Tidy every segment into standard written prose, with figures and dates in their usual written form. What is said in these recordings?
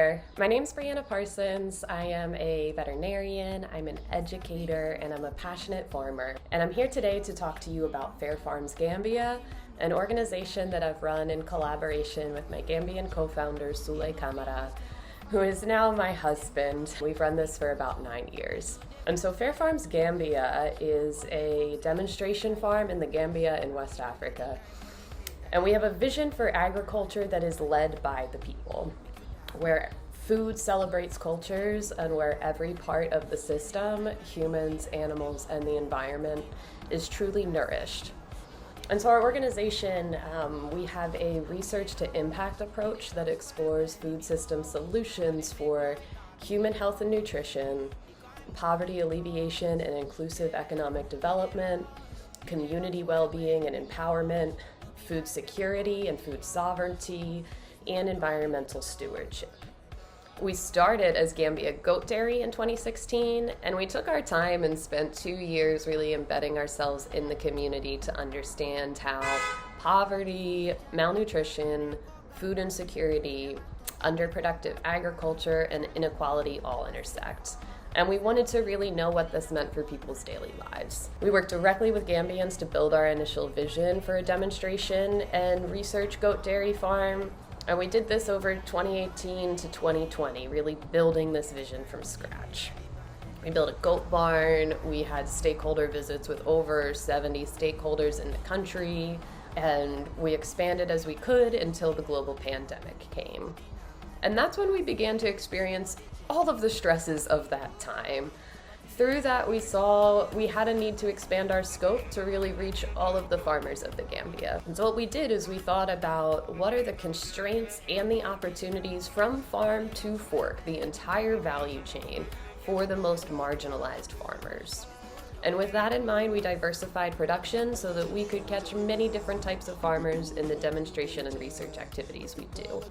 there. My name's Brianna Parsons. I am a veterinarian, I'm an educator, and I'm a passionate farmer. And I'm here today to talk to you about FAIR Farms Gambia, an organization that I've run in collaboration with my Gambian co-founder, Sule Kamara, who is now my husband. We've run this for about 9 years. And so FAIR Farms Gambia is a demonstration farm in the Gambia in West Africa. And we have a vision for agriculture that is led by the people, where food celebrates cultures and where every part of the system, humans, animals, and the environment, is truly nourished. And so our organization, we have a research to impact approach that explores food system solutions for human health and nutrition, poverty alleviation and inclusive economic development, community well-being and empowerment, food security and food sovereignty, and environmental stewardship. We started as Gambia Goat Dairy in 2016, and we took our time and spent 2 years really embedding ourselves in the community to understand how poverty, malnutrition, food insecurity, underproductive agriculture, and inequality all intersect. And we wanted to really know what this meant for people's daily lives. We worked directly with Gambians to build our initial vision for a demonstration and research goat dairy farm. And we did this over 2018 to 2020, really building this vision from scratch. We built a goat barn, we had stakeholder visits with over 70 stakeholders in the country, and we expanded as we could until the global pandemic came. And that's when we began to experience all of the stresses of that time. Through that, we saw we had a need to expand our scope to really reach all of the farmers of the Gambia. And so what we did is we thought about what are the constraints and the opportunities from farm to fork, the entire value chain for the most marginalized farmers. And with that in mind, we diversified production so that we could catch many different types of farmers in the demonstration and research activities we do.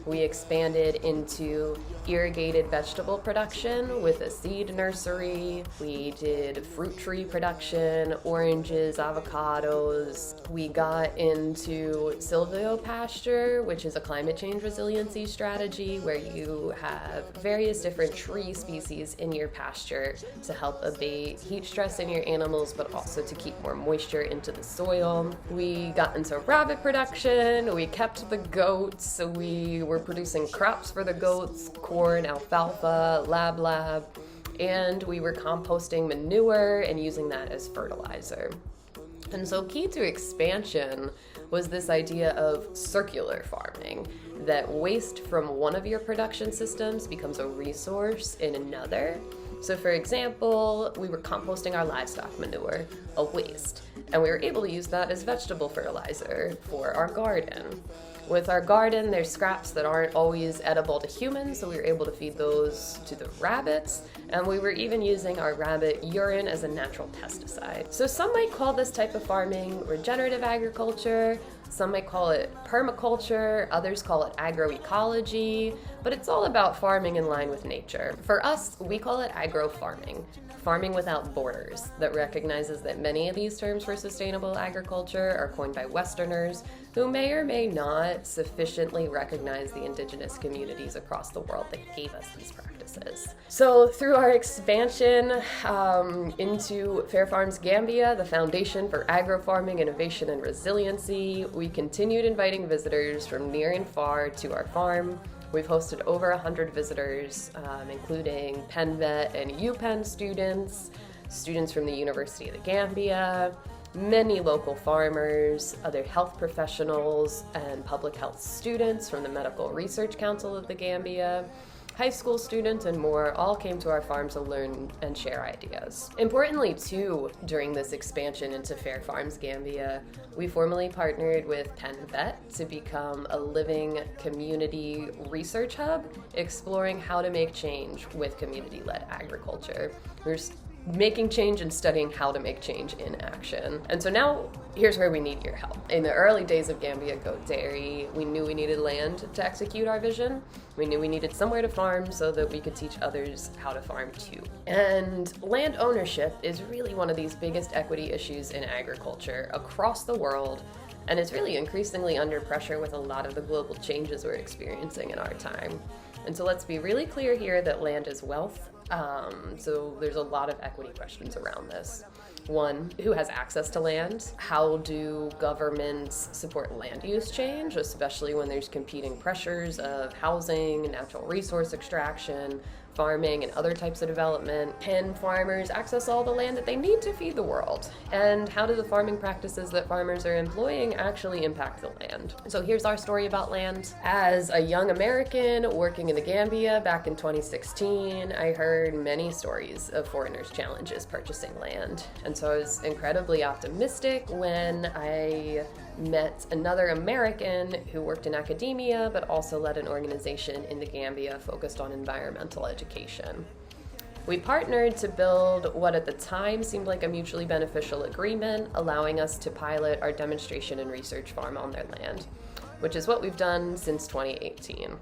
We expanded into irrigated vegetable production with a seed nursery. We did fruit tree production, oranges, avocados. We got into silvopasture, which is a climate change resiliency strategy where you have various different tree species in your pasture to help abate heat stress in your animals, but also to keep more moisture into the soil. We got into rabbit production. We kept the goats, so we were producing crops for the goats, corn, alfalfa, lab, and we were composting manure and using that as fertilizer. And so key to expansion was this idea of circular farming, that waste from one of your production systems becomes a resource in another. So for example, we were composting our livestock manure, a waste, and we were able to use that as vegetable fertilizer for our garden. With our garden, there's scraps that aren't always edible to humans, so we were able to feed those to the rabbits, and we were even using our rabbit urine as a natural pesticide. So some might call this type of farming regenerative agriculture, some might call it permaculture, others call it agroecology, but it's all about farming in line with nature. For us, we call it agro-farming, farming without borders, that recognizes that many of these terms for sustainable agriculture are coined by Westerners who may or may not sufficiently recognize the indigenous communities across the world that gave us these practices. So through our expansion into FAIR Farms Gambia, the foundation for agro-farming, innovation, and resiliency, we continued inviting visitors from near and far to our farm. We've hosted over 100 visitors, including Penn Vet and UPenn students from the University of the Gambia, many local farmers, other health professionals, and public health students from the Medical Research Council of the Gambia. High school students and more all came to our farm to learn and share ideas. Importantly too, during this expansion into FAIR Farms Gambia, we formally partnered with Penn Vet to become a living community research hub, exploring how to make change with community-led agriculture. We're making change and studying how to make change in action. And so now, here's where we need your help. In the early days of Gambia Goat Dairy, we knew we needed land to execute our vision. We knew we needed somewhere to farm so that we could teach others how to farm too. And land ownership is really one of these biggest equity issues in agriculture across the world, and it's really increasingly under pressure with a lot of the global changes we're experiencing in our time. And so let's be really clear here that land is wealth. So there's a lot of equity questions around this. One, who has access to land? How do governments support land use change, especially when there's competing pressures of housing, natural resource extraction, farming, and other types of development? Can farmers access all the land that they need to feed the world? And how do the farming practices that farmers are employing actually impact the land? So here's our story about land. As a young American working in the Gambia back in 2016, I heard many stories of foreigners' challenges purchasing land. And so I was incredibly optimistic when I met another American who worked in academia but also led an organization in the Gambia focused on environmental education. We partnered to build what at the time seemed like a mutually beneficial agreement, allowing us to pilot our demonstration and research farm on their land, which is what we've done since 2018.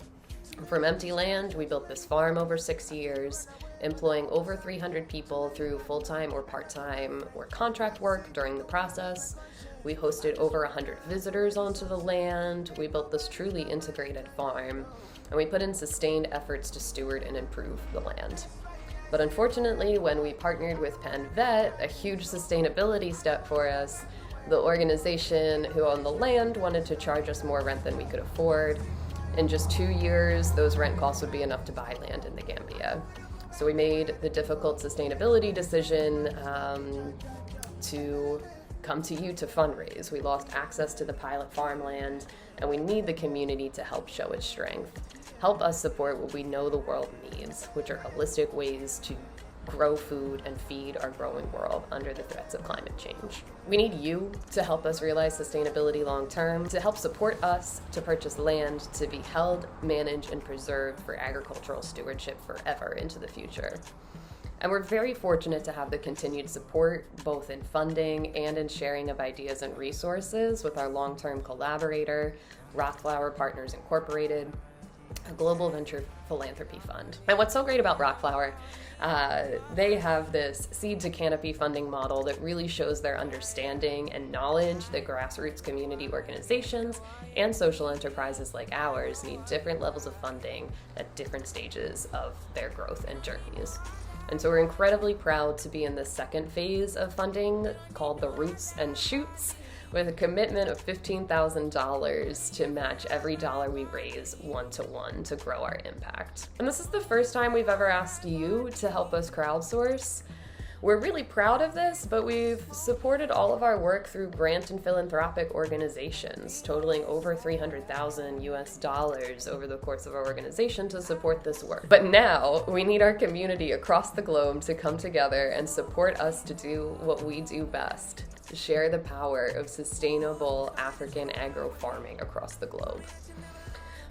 From empty land, we built this farm over 6 years, employing over 300 people through full-time or part-time or contract work during the process. We hosted over 100 visitors onto the land. We built this truly integrated farm, and we put in sustained efforts to steward and improve the land. But unfortunately, when we partnered with Penn Vet, a huge sustainability step for us, the organization who owned the land wanted to charge us more rent than we could afford. In just 2 years, those rent costs would be enough to buy land in the Gambia. So we made the difficult sustainability decision to come to you to fundraise. We lost access to the pilot farmland, and we need the community to help show its strength. Help us support what we know the world needs, which are holistic ways to grow food and feed our growing world under the threats of climate change. We need you to help us realize sustainability long term, to help support us to purchase land to be held, managed, and preserved for agricultural stewardship forever into the future. And we're very fortunate to have the continued support, both in funding and in sharing of ideas and resources with our long-term collaborator, Rockflower Partners Incorporated, a global venture philanthropy fund. And what's so great about Rockflower, they have this seed to canopy funding model that really shows their understanding and knowledge that grassroots community organizations and social enterprises like ours need different levels of funding at different stages of their growth and journeys. And so we're incredibly proud to be in the second phase of funding called the Roots and Shoots, with a commitment of $15,000 to match every dollar we raise 1-to-1 to grow our impact. And this is the first time we've ever asked you to help us crowdsource. We're really proud of this, but we've supported all of our work through grant and philanthropic organizations, totaling over $300,000 over the course of our organization to support this work. But now we need our community across the globe to come together and support us to do what we do best, to share the power of sustainable African agro-farming across the globe.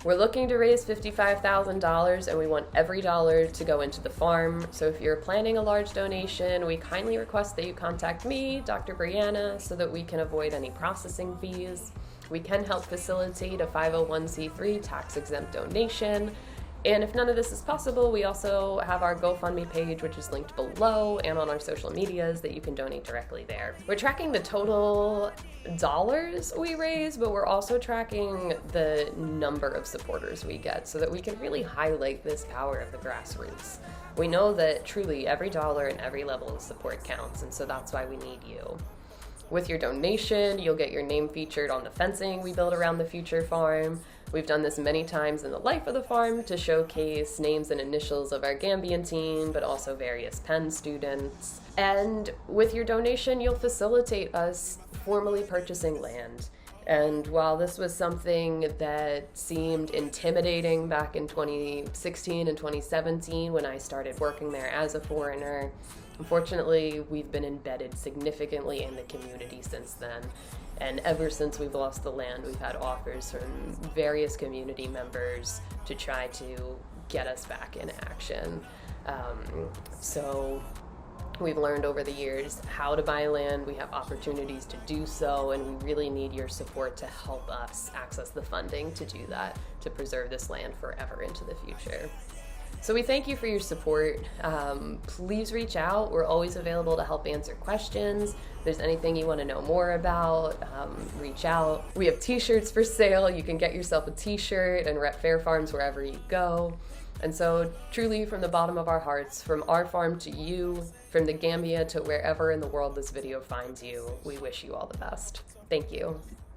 We're looking to raise $55,000, and we want every dollar to go into the farm. So if you're planning a large donation, we kindly request that you contact me, Dr. Brianna, so that we can avoid any processing fees. We can help facilitate a 501c3 tax-exempt donation. And if none of this is possible, we also have our GoFundMe page, which is linked below, and on our social medias that you can donate directly there. We're tracking the total dollars we raise, but we're also tracking the number of supporters we get so that we can really highlight this power of the grassroots. We know that truly every dollar and every level of support counts, and so that's why we need you. With your donation, you'll get your name featured on the fencing we build around the future farm. We've done this many times in the life of the farm to showcase names and initials of our Gambian team, but also various Penn students. And with your donation, you'll facilitate us formally purchasing land. And while this was something that seemed intimidating back in 2016 and 2017 when I started working there as a foreigner, unfortunately, we've been embedded significantly in the community since then. And ever since we've lost the land, we've had offers from various community members to try to get us back in action. So we've learned over the years how to buy land. We have opportunities to do so, and we really need your support to help us access the funding to do that, to preserve this land forever into the future. So we thank you for your support. Please reach out. We're always available to help answer questions. If there's anything you want to know more about, reach out. We have t-shirts for sale. You can get yourself a t-shirt and rep FAIR Farms wherever you go. And so truly, from the bottom of our hearts, from our farm to you, from the Gambia to wherever in the world this video finds you, we wish you all the best. Thank you.